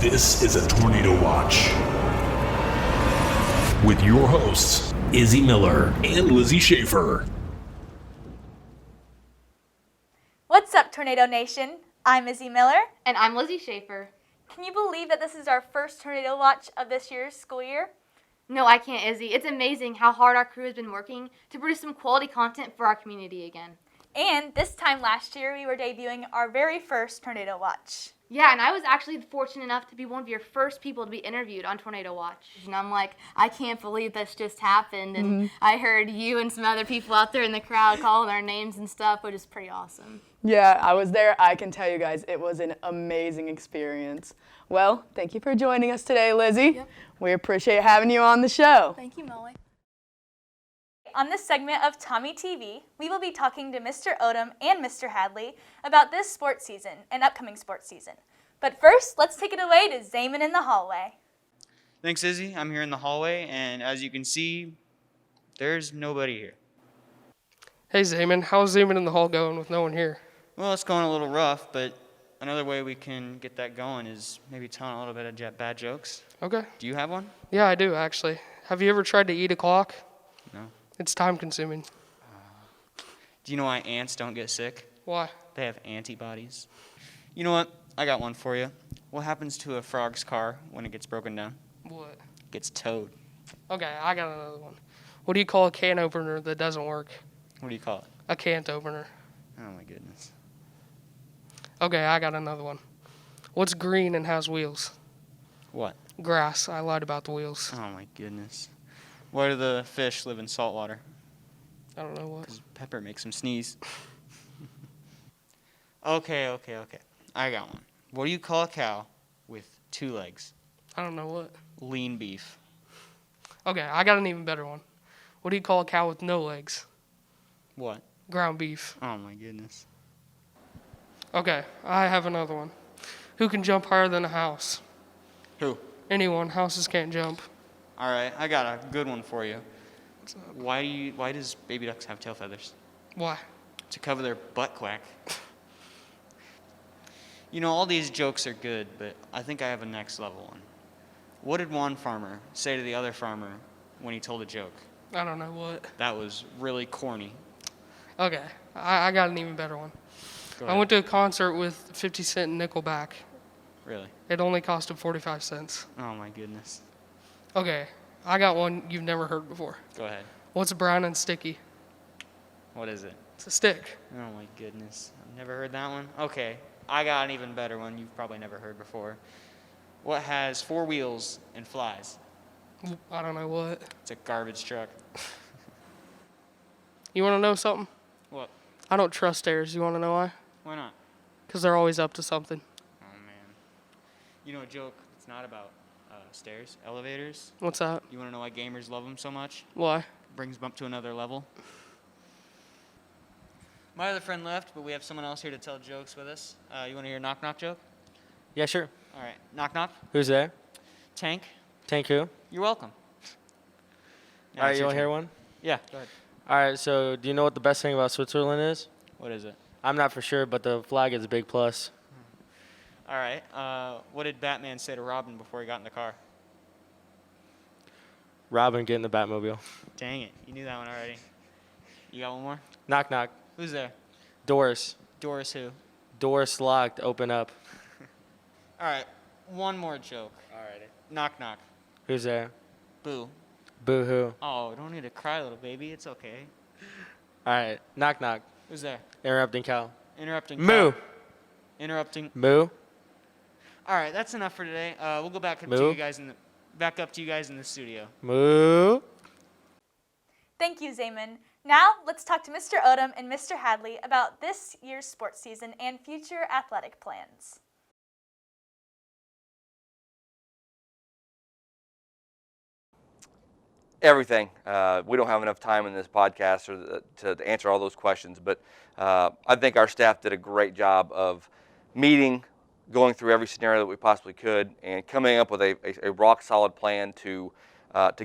This is a Tornado Watch with your hosts, Izzy Miller and Lizzie Schaefer. What's up, Tornado Nation? I'm Izzy Miller. And I'm Lizzie Schaefer. Can you believe that this is our first Tornado Watch of this year's school year? No, I can't, Izzy. It's amazing how hard our crew has been working to produce some quality content for our community again. And this time last year, we were debuting our very first Tornado Watch. Yeah, and I was actually fortunate enough to be one of your first people to be interviewed on Tornado Watch. And I'm like, I can't believe this just happened. And I heard you and some other people out there in the crowd calling our names and stuff, which is pretty awesome. Yeah, I was there. I can tell you guys, it was an amazing experience. Well, thank you for joining us today, Lizzie. Yep. We appreciate having you on the show. Thank you, Molly. On this segment of Tommy TV, we will be talking to Mr. Odam and Mr. Hadley about this sports season and upcoming sports season. But first, let's take it away to Zaman in the hallway. Thanks, Izzy. I'm here in the hallway, and as you can see, there's nobody here. Hey, Zaman. How's Zaman in the hall going with no one here? Well, it's going a little rough, but another way we can get that going is maybe telling a little bit of bad jokes. Okay. Do you have one? Yeah, I do, actually. Have you ever tried to eat a clock? No. It's time-consuming. Do you know why ants don't get sick? Why? They have antibodies. You know what? I got one for you. What happens to a frog's car when it gets broken down? What? It gets towed. Okay, I got another one. What do you call a can opener that doesn't work? What do you call it? A can't opener. Oh, my goodness. Okay, I got another one. What's green and has wheels? What? Grass. I lied about the wheels. Oh, my goodness. Why do the fish live in salt water? I don't know what. Because pepper makes them sneeze. Okay. I got one. What do you call a cow with 2 legs? I don't know what. Lean beef. Okay, I got an even better one. What do you call a cow with no legs? What? Ground beef. Oh, my goodness. Okay, I have another one. Who can jump higher than a house? Who? Anyone. Houses can't jump. All right, I got a good one for you. Why does baby ducks have tail feathers? Why? To cover their butt quack. You know, all these jokes are good, but I think I have a next level one. What did one farmer say to the other farmer when he told a joke? I don't know what. That was really corny. Okay, I got an even better one. Go I ahead. went to a concert with 50 Cent and Nickelback. Really? It only costed 45 cents. Oh, my goodness. Okay, I got one you've never heard before. Go ahead. What's brown and sticky? What is it? It's a stick. Oh, my goodness. I've never heard that one. Okay, I got an even better one you've probably never heard before. What has 4 wheels and flies? I don't know what. It's a garbage truck. You want to know something? What? I don't trust stairs. You want to know why? Why not? Because they're always up to something. Oh, man. You know a joke that's not about stairs, elevators? What's that? You want to know why gamers love them so much? Why? Brings them up to another level. My other friend left, but we have someone else here to tell jokes with us. You want to hear a knock-knock joke? Yeah, sure. All right. Knock-knock. Who's there? Tank. Tank who? You're welcome. Now All right, it's you your want to hear turn. one? Yeah, go ahead. All right, so do you know what the best thing about Switzerland is? What is it? I'm not for sure, but the flag is a big plus. All right. What did Batman say to Robin before he got in the car? Robin, get in the Batmobile. Dang it. You knew that one already. You got one more? Knock, knock. Who's there? Doors. Doris who? Doors locked. Open up. All right. One more joke. All righty. Knock, knock. Who's there? Boo. Boo-hoo. Oh, don't need to cry, little baby. It's okay. All right. Knock, knock. Who's there? Interrupting cow. Interrupting. Moo. Cow. Interrupting. Moo. All right, that's enough for today. We'll go back up to Moo. you guys in the studio. Moo. Thank you, Zaman. Now, let's talk to Mr. Odam and Mr. Hadley about this year's sports season and future athletic plans. Everything. We don't have enough time in this podcast to answer all those questions, but I think our staff did a great job of meeting, going through every scenario that we possibly could, and coming up with a rock-solid plan to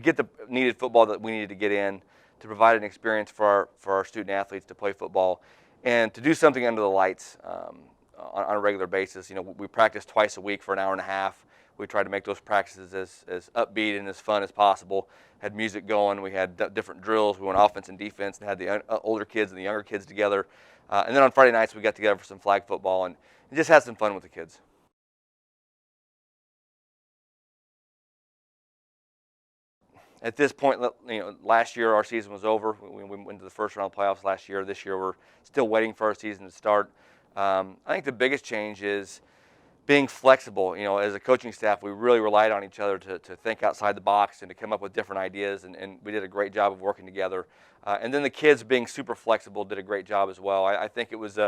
get the needed football that we needed to get in, to provide an experience for our student athletes to play football, and to do something under the lights on a regular basis. We practice twice a week for an hour and a half. We tried to make those practices as upbeat and as fun as possible. Had music going. We had different drills. We went offense and defense and had the older kids and the younger kids together. And then on Friday nights, we got together for some flag football and just had some fun with the kids. At this point, last year our season was over. We went to the first round of playoffs last year. This year we're still waiting for our season to start. I think the biggest change is being flexible. As a coaching staff, we really relied on each other to think outside the box and to come up with different ideas, and we did a great job of working together. And then the kids being super flexible did a great job as well. I think it was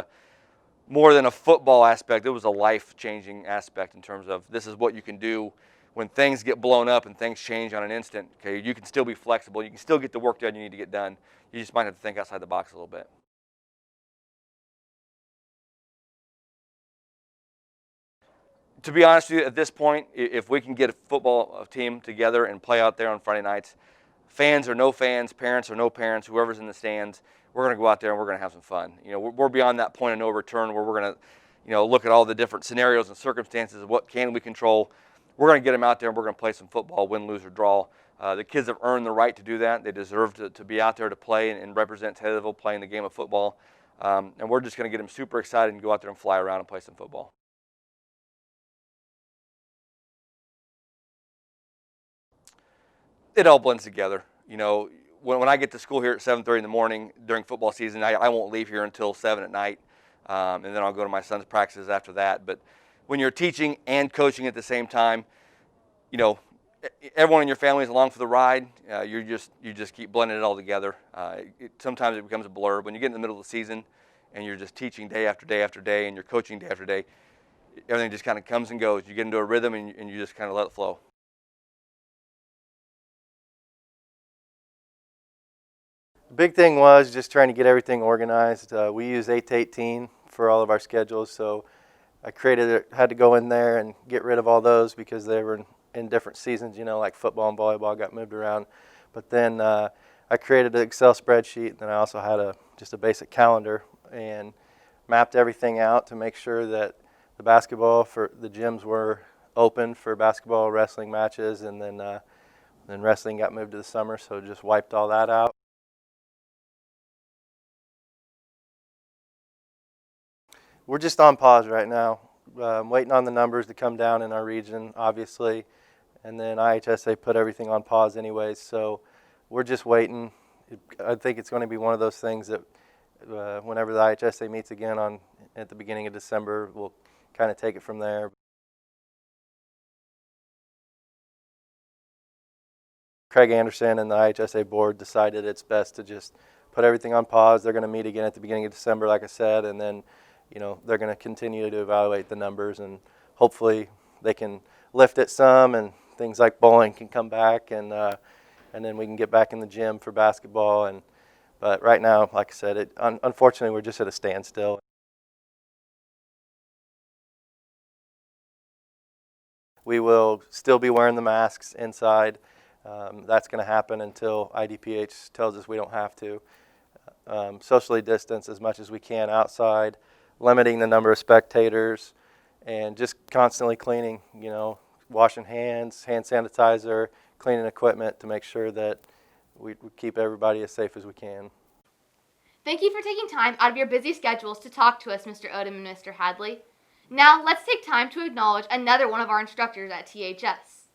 more than a football aspect. It was a life-changing aspect in terms of this is what you can do when things get blown up and things change on an instant. Okay, you can still be flexible. You can still get the work done you need to get done. You just might have to think outside the box a little bit. To be honest with you, at this point, if we can get a football team together and play out there on Friday nights, fans or no fans, parents or no parents, whoever's in the stands, we're going to go out there and we're going to have some fun. We're beyond that point of no return where we're going to, look at all the different scenarios and circumstances of what can we control. We're going to get them out there and we're going to play some football, win, lose, or draw. The kids have earned the right to do that. They deserve to be out there to play and represent Taylorville playing the game of football. And we're just going to get them super excited and go out there and fly around and play some football. It all blends together. When I get to school here at 7:30 in the morning during football season, I won't leave here until 7 at night, and then I'll go to my son's practices after that. But when you're teaching and coaching at the same time, everyone in your family is along for the ride. You just keep blending it all together. Sometimes it becomes a blur. When you get in the middle of the season and you're just teaching day after day after day and you're coaching day after day, everything just kind of comes and goes. You get into a rhythm and you just kind of let it flow. The big thing was just trying to get everything organized. We use 8-18 for all of our schedules, so I had to go in there and get rid of all those because they were in different seasons, like football and volleyball got moved around. But then I created an Excel spreadsheet, and then I also had just a basic calendar and mapped everything out to make sure that the basketball for the gyms were open for basketball, wrestling matches, and then wrestling got moved to the summer, so just wiped all that out. We're just on pause right now, waiting on the numbers to come down in our region, obviously, and then IHSA put everything on pause anyways, so we're just waiting. I think it's going to be one of those things that whenever the IHSA meets again at the beginning of December, we'll kind of take it from there. Craig Anderson and the IHSA board decided it's best to just put everything on pause. They're going to meet again at the beginning of December, like I said, and then they're going to continue to evaluate the numbers, and hopefully they can lift it some, and things like bowling can come back, and then we can get back in the gym for basketball. But right now, like I said, unfortunately, we're just at a standstill. We will still be wearing the masks inside. That's going to happen until IDPH tells us we don't have to. Socially distance as much as we can outside, limiting the number of spectators, and just constantly cleaning, washing hands, hand sanitizer, cleaning equipment to make sure that we keep everybody as safe as we can. Thank you for taking time out of your busy schedules to talk to us, Mr. Odam and Mr. Hadley. Now, let's take time to acknowledge another one of our instructors at THS.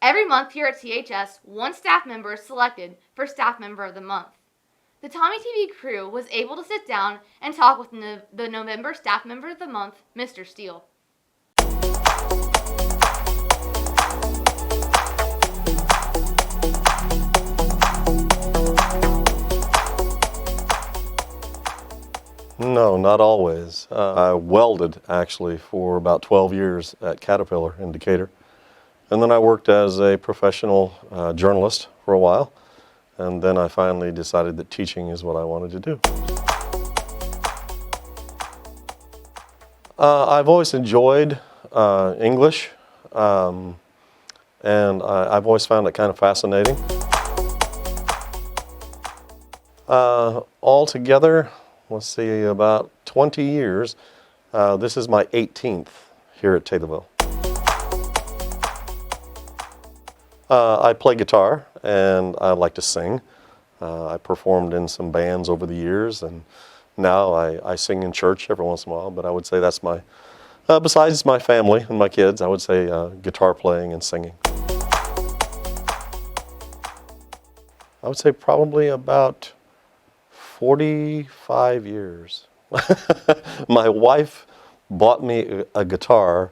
Every month here at THS, one staff member is selected for Staff Member of the Month. The Tommy TV crew was able to sit down and talk with the November Staff Member of the Month, Mr. Steele. No, not always. I welded, actually, for about 12 years at Caterpillar in Decatur. And then I worked as a professional journalist for a while. And then I finally decided that teaching is what I wanted to do. I've always enjoyed English, and I've always found it kind of fascinating. Altogether, let's see, about 20 years This is my 18th here at Taylorville. I play guitar and I like to sing. I performed in some bands over the years, and now I sing in church every once in a while, but I would say that's my, besides my family and my kids, I would say guitar playing and singing. I would say probably about 45 years. My wife bought me a guitar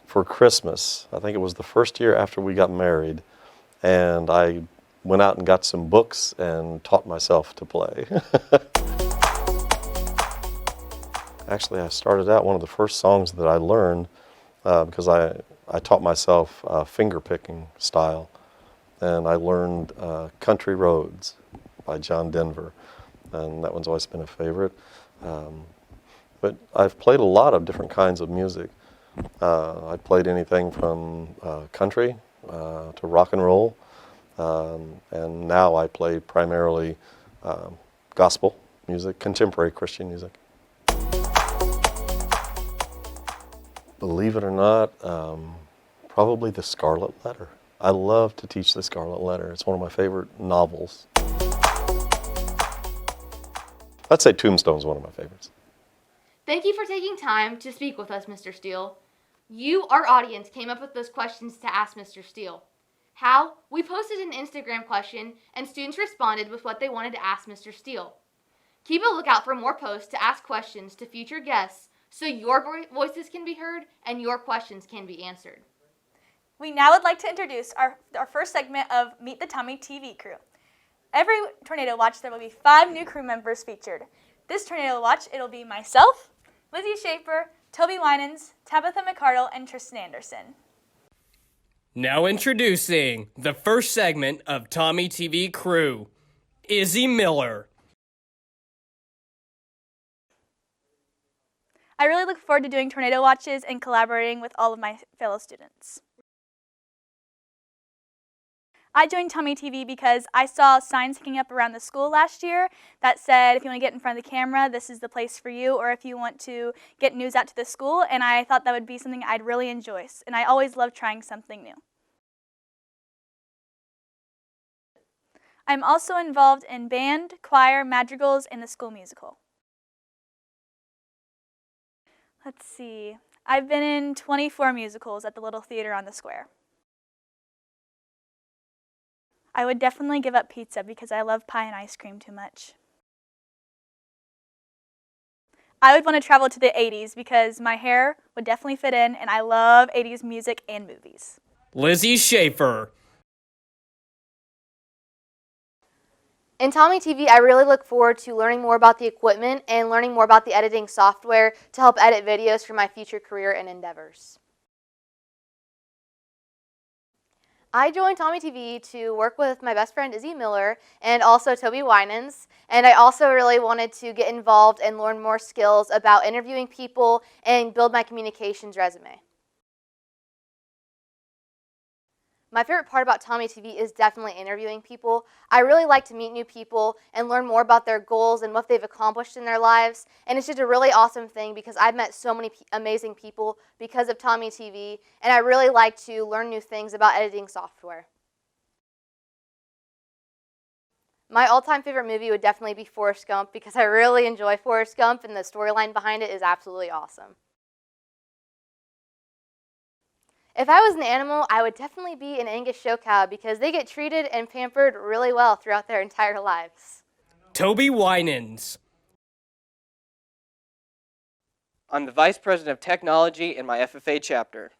for Christmas. I think it was the first year after we got married, and I went out and got some books and taught myself to play. Actually, I started out, one of the first songs that I learned, because I taught myself finger picking style, and I learned Country Roads by John Denver, and that one's always been a favorite. But I've played a lot of different kinds of music. I played anything from country to rock and roll, and now I play primarily gospel music, contemporary Christian music. Believe it or not, probably The Scarlet Letter. I love to teach The Scarlet Letter. It's one of my favorite novels. I'd say Tombstone's one of my favorites. Thank you for taking time to speak with us, Mr. Steele. You, our audience, came up with those questions to ask Mr. Steele. How? We posted an Instagram question, and students responded with what they wanted to ask Mr. Steele. Keep a lookout for more posts to ask questions to future guests so your voices can be heard and your questions can be answered. We now would like to introduce our first segment of Meet the Tommy TV crew. Every Tornado Watch, there will be 5 new crew members featured. This Tornado Watch, it'll be myself, Lizzie Schaefer, Toby Winans, Tabitha McCardle, and Tristan Anderson. Now introducing the first segment of Tommy TV crew, Izzy Miller. I really look forward to doing Tornado Watches and collaborating with all of my fellow students. I joined Tommy TV because I saw signs hanging up around the school last year that said if you want to get in front of the camera, this is the place for you, or if you want to get news out to the school, and I thought that would be something I'd really enjoy, and I always love trying something new. I'm also involved in band, choir, madrigals, and the school musical. Let's see, I've been in 24 musicals at the Little Theater on the Square. I would definitely give up pizza because I love pie and ice cream too much. I would want to travel to the 80s because my hair would definitely fit in, and I love 80s music and movies. Lizzie Schaefer. In Tommy TV, I really look forward to learning more about the equipment and learning more about the editing software to help edit videos for my future career and endeavors. I joined Tommy TV to work with my best friend Izzy Miller and also Toby Winans, and I also really wanted to get involved and learn more skills about interviewing people and build my communications resume. My favorite part about Tommy TV is definitely interviewing people. I really like to meet new people and learn more about their goals and what they've accomplished in their lives. And it's just a really awesome thing because I've met so many amazing people because of Tommy TV, and I really like to learn new things about editing software. My all-time favorite movie would definitely be Forrest Gump because I really enjoy Forrest Gump and the storyline behind it is absolutely awesome. If I was an animal, I would definitely be an Angus show cow because they get treated and pampered really well throughout their entire lives. Toby Winans. I'm the Vice President of Technology in my FFA chapter.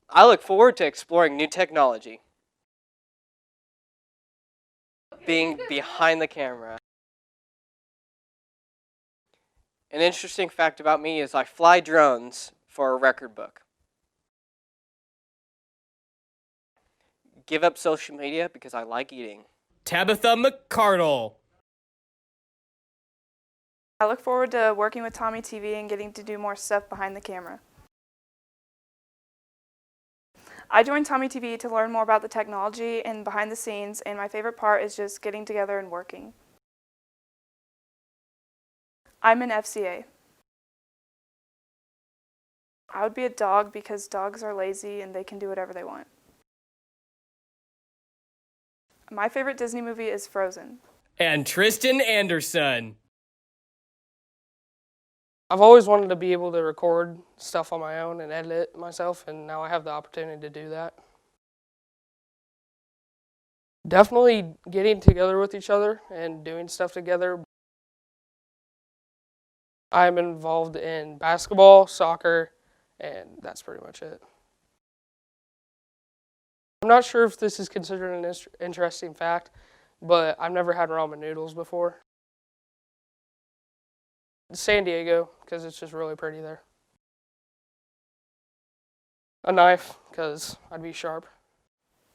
I look forward to exploring new technology. Being behind the camera. An interesting fact about me is I fly drones for a record book. Give up social media because I like eating. Tabitha McCardle. I look forward to working with Tommy TV and getting to do more stuff behind the camera. I joined Tommy TV to learn more about the technology and behind the scenes, and my favorite part is just getting together and working. I'm an FCA. I would be a dog because dogs are lazy and they can do whatever they want. My favorite Disney movie is Frozen. And Tristan Anderson. I've always wanted to be able to record stuff on my own and edit it myself, and now I have the opportunity to do that. Definitely getting together with each other and doing stuff together. I'm involved in basketball, soccer, and that's pretty much it. I'm not sure if this is considered an interesting fact, but I've never had ramen noodles before. San Diego, because it's just really pretty there. A knife, because I'd be sharp.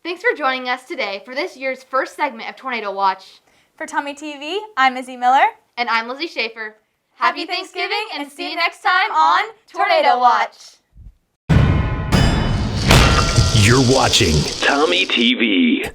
Thanks for joining us today for this year's first segment of Tornado Watch. For Tommy TV, I'm Izzy Miller. And I'm Lizzie Schaefer. Happy Thanksgiving and see you next time on Tornado Watch. You're watching Tommy TV.